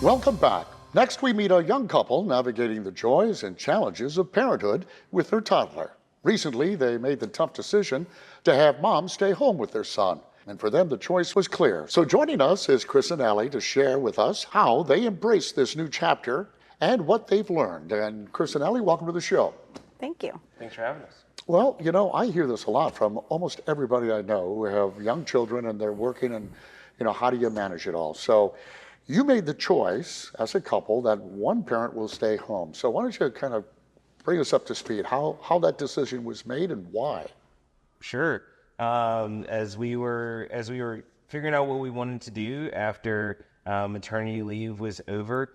Welcome back. Next, we meet a young couple navigating the joys and challenges of parenthood with their toddler. Recently, they made the tough decision to have mom stay home with their son. And for them, the choice was clear. So joining us is Chris and Allie to share with us how they embraced this new chapter and what they've learned. And Chris and Allie, welcome to the show. Thank you. Thanks for having us. Well, you know, I hear this a lot from almost everybody I know who have young children and they're working and, how do you manage it all? So you made the choice as a couple that one parent will stay home. So why don't you kind of bring us up to speed, how that decision was made and why? Sure. As we were figuring out what we wanted to do after maternity leave was over,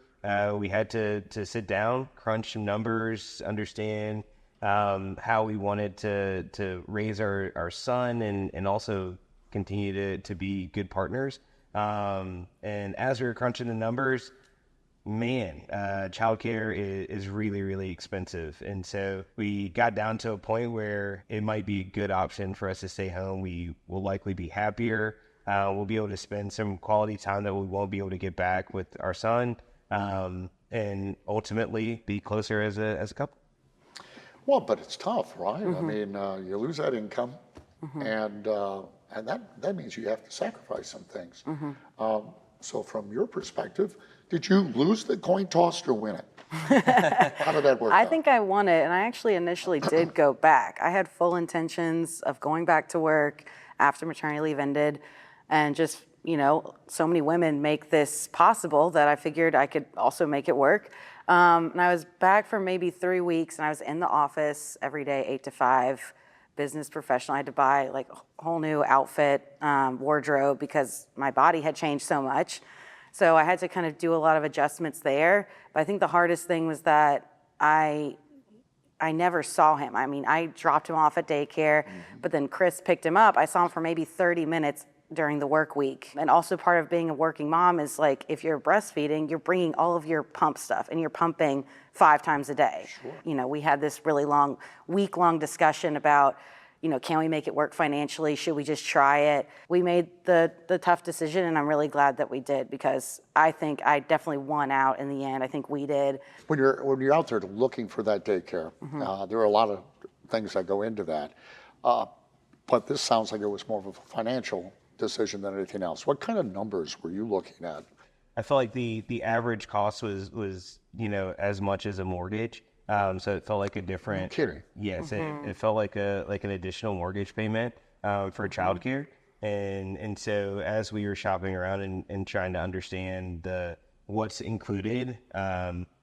we had to sit down, crunch some numbers, understand how we wanted to raise our son and also continue to be good partners. And as we were crunching the numbers, childcare is really, really expensive. And so we got down to a point where it might be a good option for us to stay home. We will likely be happier. We'll be able to spend some quality time that we won't be able to get back with our son, and ultimately be closer as a couple. Well, but it's tough, right? I mean, you lose that income, and that means you have to sacrifice some things. So from your perspective, did you lose the coin toss or win it? How did that work out? I think I won it, and I actually initially did go back. I had full intentions of going back to work after maternity leave ended, and just, so many women make this possible that I figured I could also make it work. And I was back for maybe 3 weeks, and I was in the office every day, 8 to 5, business professional. I had to buy like a whole new outfit, wardrobe, because my body had changed so much. So I had to kind of do a lot of adjustments there. But I think the hardest thing was that I never saw him. I mean, I dropped him off at daycare, but then Chris picked him up. I saw him for maybe 30 minutes during the work week. And also part of being a working mom is like, if you're breastfeeding, you're bringing all of your pump stuff and you're pumping 5 times a day. Sure. We had this really long, week-long discussion about, can we make it work financially? Should we just try it? We made the tough decision, and I'm really glad that we did, because I think I definitely won out in the end. I think we did. When you're out there looking for that daycare, there are a lot of things that go into that. But this sounds like it was more of a financial decision than anything else. What kind of numbers were you looking at? I felt like the average cost was as much as a mortgage. So it felt like a different. No kidding. Yes, it felt like an additional mortgage payment for childcare, and so as we were shopping around and trying to understand what's included,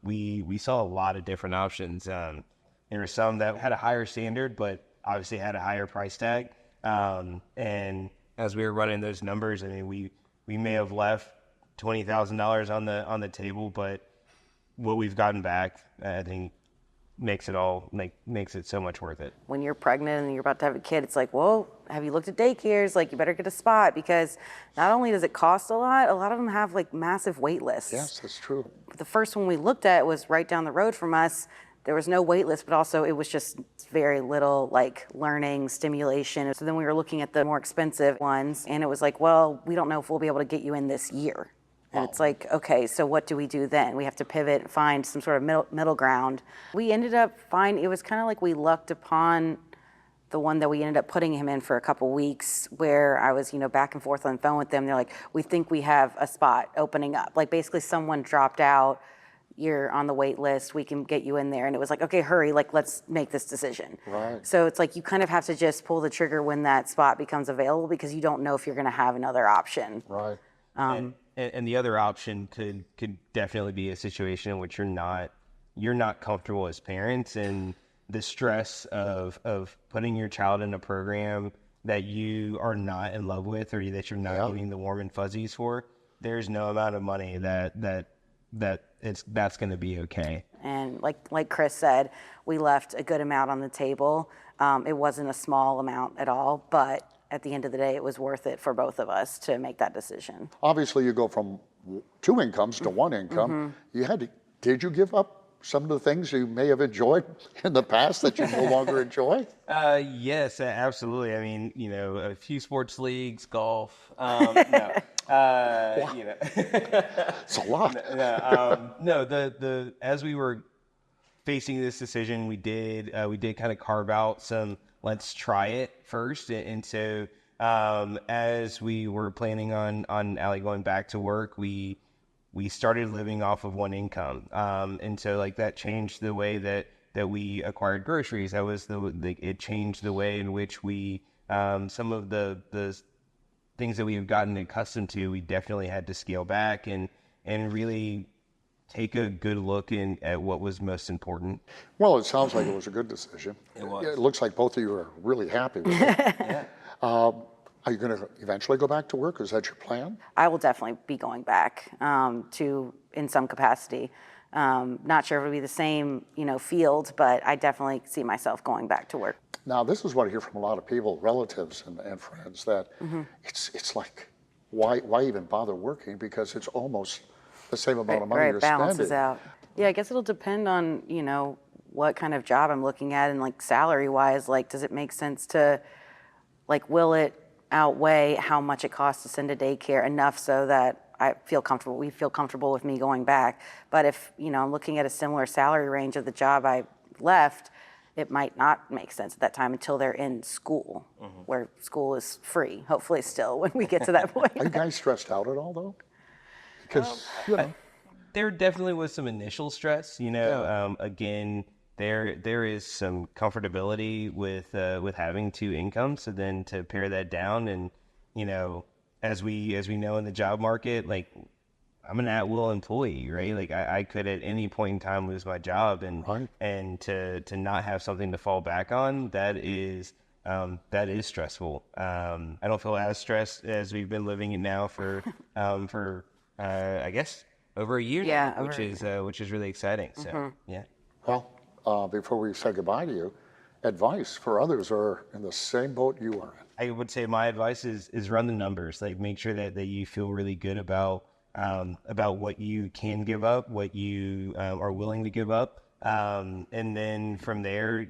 we saw a lot of different options. There were some that had a higher standard, but obviously had a higher price tag. And as we were running those numbers, I mean, we may have left $20,000 on the table, but what we've gotten back, I think, makes it so much worth it. When you're pregnant and you're about to have a kid, it's like, well, have you looked at daycares? Like, you better get a spot, because not only does it cost a lot of them have like massive wait lists. Yes, that's true. The first one we looked at was right down the road from us. There was no wait list, but also it was just very little like learning stimulation. So then we were looking at the more expensive ones, and it was like, well, we don't know if we'll be able to get you in this year. And it's like, okay, so what do we do then? We have to pivot and find some sort of middle ground. We ended up it was kind of like we lucked upon the one that we ended up putting him in for a couple weeks, where I was, back and forth on the phone with them. They're like, we think we have a spot opening up. Like, basically someone dropped out, you're on the wait list, we can get you in there. And it was like, okay, hurry, like, let's make this decision. Right. So it's like, you kind of have to just pull the trigger when that spot becomes available, because you don't know if you're gonna have another option. Right. And the other option could definitely be a situation in which you're not comfortable as parents, and the stress of putting your child in a program that you are not in love with, or that you're not getting the warm and fuzzies for. There's no amount of money that's going to be okay. And like Chris said, we left a good amount on the table. It wasn't a small amount at all, but at the end of the day, it was worth it for both of us to make that decision. Obviously, you go from 2 incomes to 1 income. Did you give up some of the things you may have enjoyed in the past that you no longer enjoy? Yes, absolutely. I mean, a few sports leagues, golf. No. You know, It's a lot. no, the as we were facing this decision, we did kind of carve out some let's try it first, and so as we were planning on Allie going back to work, we started living off of one income, and so like that changed the way that we acquired groceries. That was it changed the way in which we some of the things that we have gotten accustomed to, we definitely had to scale back and really take a good look at what was most important. Well, it sounds like it was a good decision. It was. It looks like both of you are really happy with it. Yeah. Are you going to eventually go back to work? Is that your plan? I will definitely be going back in some capacity. Not sure if it'll be the same, field, but I definitely see myself going back to work. Now, this is what I hear from a lot of people, relatives and friends, that it's like, why even bother working? Because it's almost the same amount of money you're It balances spending. out. Yeah, I guess it'll depend on, what kind of job I'm looking at and like salary wise, like, does it make sense to, like, will it outweigh how much it costs to send to daycare enough so that we feel comfortable with me going back. But if, I'm looking at a similar salary range of the job I left, it might not make sense at that time until they're in school, where school is free, hopefully still, when we get to that point. Are you guys stressed out at all, though? Because, There definitely was some initial stress, again, there is some comfortability with having two incomes. So then to pare that down and, as we know in the job market, like I'm an at-will employee, right? Like I could at any point in time lose my job, and Right. and to not have something to fall back on, that is stressful. I don't feel as stressed as we've been living it now for I guess over a year Yeah, now, which is really exciting. So yeah. well, before we say goodbye to you, advice for others who are in the same boat you are in. I would say my advice is run the numbers. Like make sure that you feel really good about what you can give up, what you are willing to give up, and then from there,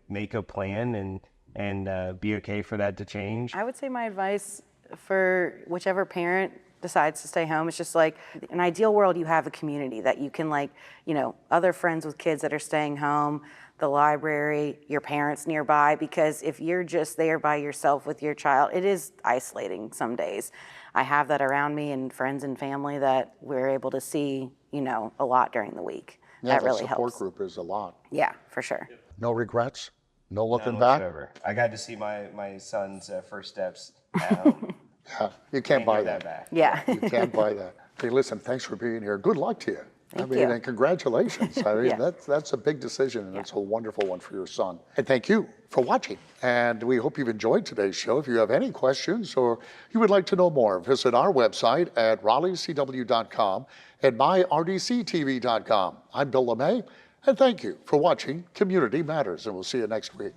make a plan and be okay for that to change. I would say my advice for whichever parent decides to stay home is just like, in an ideal world, you have a community that you can other friends with kids that are staying home, the library, your parents nearby, because if you're just there by yourself with your child, it is isolating some days. I have that around me and friends and family that we're able to see, a lot during the week. Yeah, that the really support helps. group is a lot. Yeah, for sure. No regrets? No looking None back? whatsoever. I got to see my son's first steps. Yeah, you can't buy that that. back. Yeah. You can't buy that. Hey, listen, thanks for being here. Good luck to you. Thank you. And congratulations. I mean, Yeah. that's a big decision, and it's a wonderful one for your son. And thank you for watching. And we hope you've enjoyed today's show. If you have any questions or you would like to know more, visit our website at raleighcw.com and myrdctv.com. I'm Bill LeMay, and thank you for watching Community Matters, and we'll see you next week.